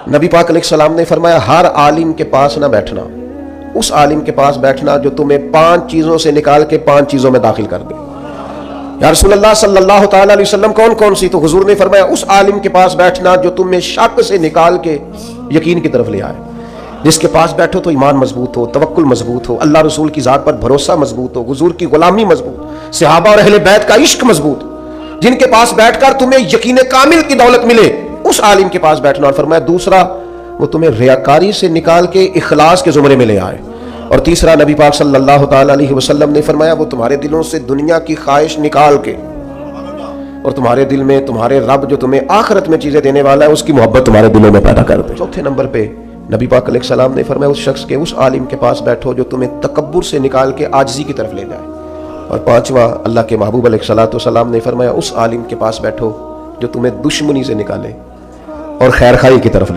نبی پاک علیہ السلام نے فرمایا ہر عالم کے پاس نہ بیٹھنا، اس عالم کے پاس بیٹھنا جو تمہیں 5 چیزوں سے نکال کے 5 چیزوں میں داخل کر دے۔ یا رسول اللہ صلی اللہ تعالیٰ علیہ وسلم کون کون سی؟ تو حضور نے فرمایا اس عالم کے پاس بیٹھنا جو تمہیں شک سے نکال کے یقین کی طرف لے آئے، جس کے پاس بیٹھو تو ایمان مضبوط ہو، توکل مضبوط ہو، اللہ رسول کی ذات پر بھروسہ مضبوط ہو، حضور کی غلامی مضبوط، صحابہ اور اہل بیت کا عشق مضبوط، جن کے پاس بیٹھ کر تمہیں یقین کامل کی دولت ملے، اس عالم کے پاس بیٹھنا۔ اور فرمایا دوسرا وہ تمہیں ریاکاری سے نکال کے اخلاص کے زمرے میں لے آئے، اور تیسرا نبی پاک صلی اللہ تعالیٰ علیہ وسلم نے فرمایا وہ تمہارے دلوں سے دنیا کی خواہش نکال کے اور تمہارے دل میں تمہارے رب جو تمہیں آخرت میں چیزیں دینے والا ہے اس کی محبت تمہارے دلوں میں پیدا کر دے۔ چوتھے نمبر پہ نبی پاک علیہ السلام نے فرمایا اس شخص کے، اس عالم کے پاس بیٹھو جو تمہیں تکبر سے نکال کے عاجزی کی طرف لے جائے۔ اور پانچواں اللہ کے محبوب علیہ السلام نے فرمایا اس عالم کے پاس بیٹھو جو تمہیں دشمنی سے نکالے اور خیر خواہی کی طرف لے